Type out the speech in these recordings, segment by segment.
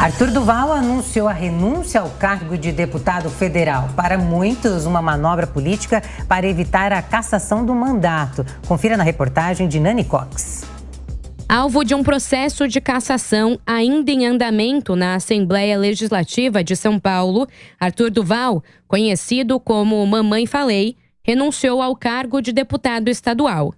Arthur Duval anunciou a renúncia ao cargo de deputado federal. Para muitos, uma manobra política para evitar a cassação do mandato. Confira na reportagem de Nani Cox. Alvo de um processo de cassação ainda em andamento na Assembleia Legislativa de São Paulo, Arthur Duval, conhecido como Mamãe Falei, renunciou ao cargo de deputado estadual.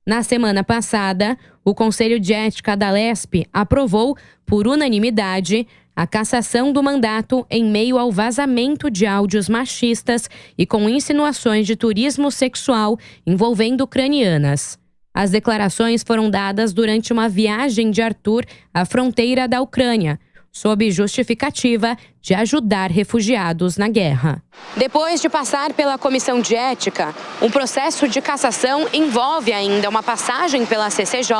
Na semana passada, o Conselho de Ética da Lesp aprovou, por unanimidade, a cassação do mandato em meio ao vazamento de áudios machistas e com insinuações de turismo sexual envolvendo ucranianas. As declarações foram dadas durante uma viagem de Arthur à fronteira da Ucrânia, sob justificativa de ajudar refugiados na guerra. Depois de passar pela Comissão de Ética, um processo de cassação envolve ainda uma passagem pela CCJ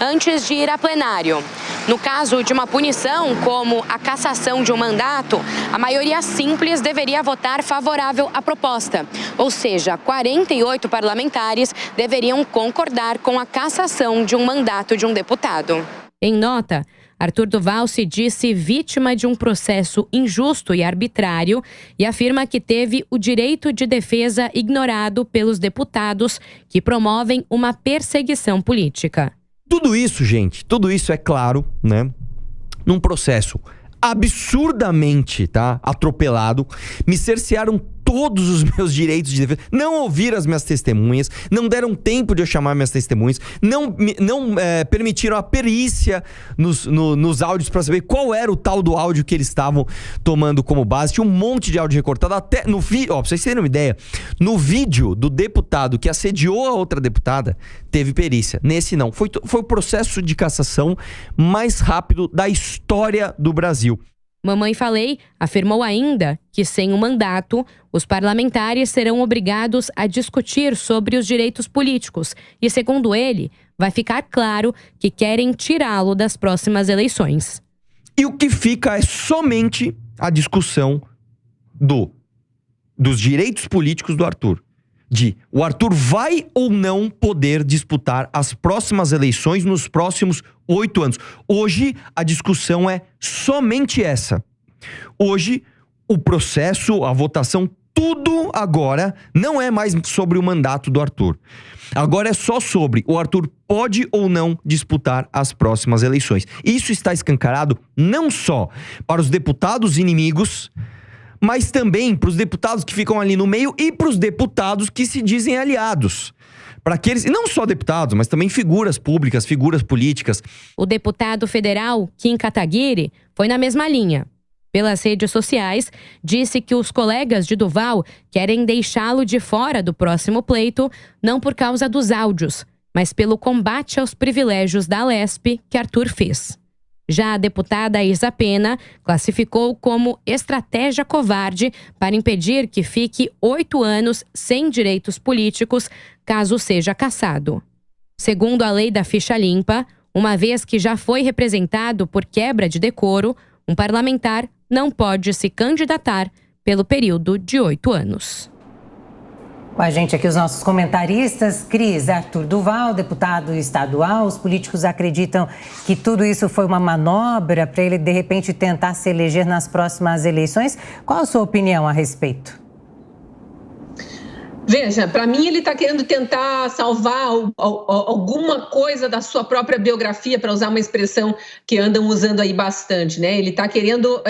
antes de ir a plenário. No caso de uma punição, como a cassação de um mandato, a maioria simples deveria votar favorável à proposta, ou seja, 48 parlamentares deveriam concordar com a cassação de um mandato de um deputado. Em nota, Arthur Duval se disse vítima de um processo injusto e arbitrário e afirma que teve o direito de defesa ignorado pelos deputados que promovem uma perseguição política. Tudo isso, gente, tudo isso é claro, né? Num processo absurdamente, atropelado, me cercearam todos os meus direitos de defesa, não ouviram as minhas testemunhas, não deram tempo de eu chamar minhas testemunhas, não permitiram a perícia nos áudios para saber qual era o tal do áudio que eles estavam tomando como base. Tinha um monte de áudio recortado, até no vídeo, pra vocês terem uma ideia, no vídeo do deputado que assediou a outra deputada, teve perícia. Nesse não. Foi o processo de cassação mais rápido da história do Brasil. Mamãe Falei afirmou ainda que, sem o mandato, os parlamentares serão obrigados a discutir sobre os direitos políticos e, segundo ele, vai ficar claro que querem tirá-lo das próximas eleições. E o que fica é somente a discussão dos direitos políticos do Arthur. O Arthur vai ou não poder disputar as próximas eleições nos próximos 8 anos. Hoje, a discussão é somente essa. Hoje, o processo, a votação, tudo agora não é mais sobre o mandato do Arthur. Agora é só sobre o Arthur pode ou não disputar as próximas eleições. Isso está escancarado não só para os deputados inimigos, mas também para os deputados que ficam ali no meio e para os deputados que se dizem aliados. Para aqueles, não só deputados, mas também figuras públicas, figuras políticas. O deputado federal Kim Kataguiri foi na mesma linha. Pelas redes sociais, disse que os colegas de Duval querem deixá-lo de fora do próximo pleito, não por causa dos áudios, mas pelo combate aos privilégios da Lesp que Arthur fez. Já a deputada Isa Pena classificou como estratégia covarde para impedir que fique 8 anos sem direitos políticos caso seja cassado. Segundo a lei da ficha limpa, uma vez que já foi representado por quebra de decoro, um parlamentar não pode se candidatar pelo período de 8 anos. Com a gente aqui os nossos comentaristas, Cris, Arthur Duval, deputado estadual. Os políticos acreditam que tudo isso foi uma manobra para ele, de repente, tentar se eleger nas próximas eleições. Qual a sua opinião a respeito? Veja, para mim ele está querendo tentar salvar alguma coisa da sua própria biografia, para usar uma expressão que andam usando aí bastante, né? Ele está querendo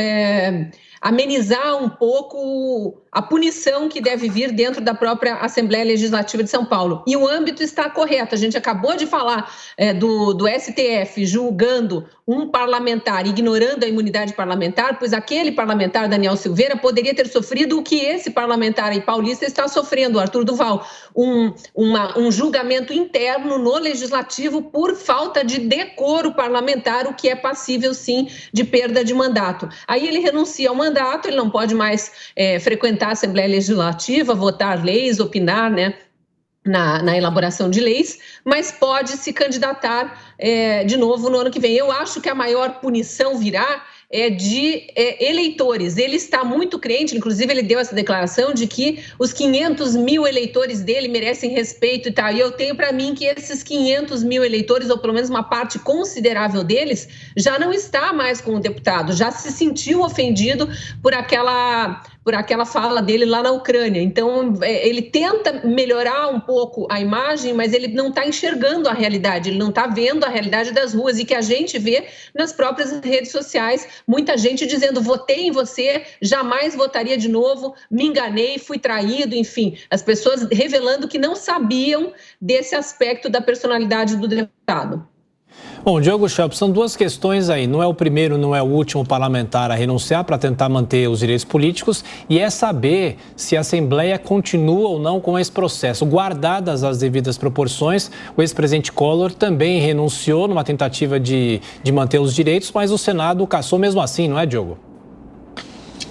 amenizar um pouco a punição que deve vir dentro da própria Assembleia Legislativa de São Paulo. E o âmbito está correto. A gente acabou de falar do STF julgando um parlamentar, ignorando a imunidade parlamentar, pois aquele parlamentar, Daniel Silveira, poderia ter sofrido o que esse parlamentar aí paulista está sofrendo, Arthur Duval, um julgamento interno no Legislativo por falta de decoro parlamentar, o que é passível, sim, de perda de mandato. Aí ele renuncia ao mandato, ele não pode mais frequentar a Assembleia Legislativa, votar leis, opinar, né, na elaboração de leis, mas pode se candidatar de novo no ano que vem. Eu acho que a maior punição virá de eleitores. Ele está muito crente, inclusive ele deu essa declaração de que os 500 mil eleitores dele merecem respeito e tal. E eu tenho para mim que esses 500 mil eleitores, ou pelo menos uma parte considerável deles, já não está mais com o deputado, já se sentiu ofendido por aquela fala dele lá na Ucrânia. Então, ele tenta melhorar um pouco a imagem, mas ele não está enxergando a realidade, ele não está vendo a realidade das ruas e que a gente vê nas próprias redes sociais. Muita gente dizendo, votei em você, jamais votaria de novo, me enganei, fui traído, enfim. As pessoas revelando que não sabiam desse aspecto da personalidade do deputado. Bom, Diogo Schelp, são duas questões aí. Não é o primeiro, não é o último parlamentar a renunciar para tentar manter os direitos políticos e é saber se a Assembleia continua ou não com esse processo. Guardadas as devidas proporções, o ex-presidente Collor também renunciou numa tentativa de manter os direitos, mas o Senado cassou mesmo assim, não é, Diogo?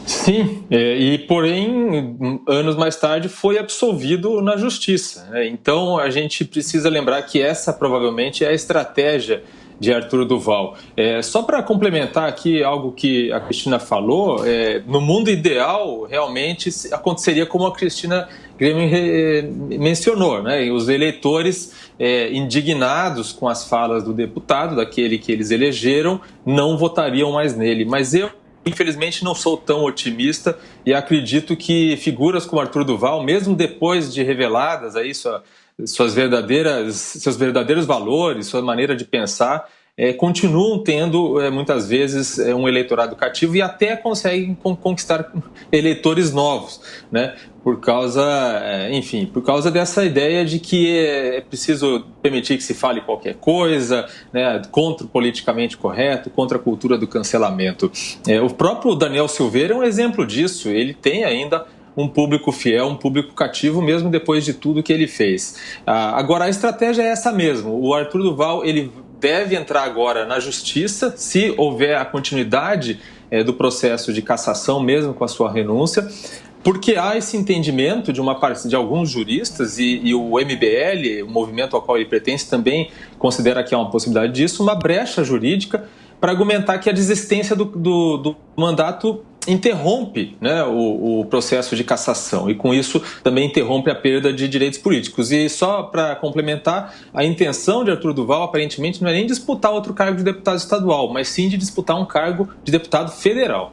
Sim, e porém, anos mais tarde, foi absolvido na justiça. Então, a gente precisa lembrar que essa provavelmente é a estratégia de Arthur Duval. Só para complementar aqui algo que a Cristina falou, no mundo ideal, realmente aconteceria como a Cristina Grêmio mencionou, né? Os eleitores indignados com as falas do deputado, daquele que eles elegeram, não votariam mais nele. Mas eu, infelizmente, não sou tão otimista e acredito que figuras como Arthur Duval, mesmo depois de reveladas aí seus verdadeiros valores, sua maneira de pensar, continuam tendo, muitas vezes, um eleitorado cativo e até conseguem conquistar eleitores novos, né? Por causa dessa ideia de que é preciso permitir que se fale qualquer coisa, né, contra o politicamente correto, contra a cultura do cancelamento. O próprio Daniel Silveira é um exemplo disso. Ele tem ainda um público fiel, um público cativo, mesmo depois de tudo que ele fez. Agora, a estratégia é essa mesmo. O Arthur Duval, ele deve entrar agora na justiça, se houver a continuidade do processo de cassação, mesmo com a sua renúncia, porque há esse entendimento de alguns juristas e o MBL, o movimento ao qual ele pertence, também considera que há uma possibilidade disso, uma brecha jurídica para argumentar que a desistência do mandato interrompe, né, o processo de cassação e, com isso, também interrompe a perda de direitos políticos. E só para complementar, a intenção de Arthur Duval, aparentemente, não é nem disputar outro cargo de deputado estadual, mas sim de disputar um cargo de deputado federal.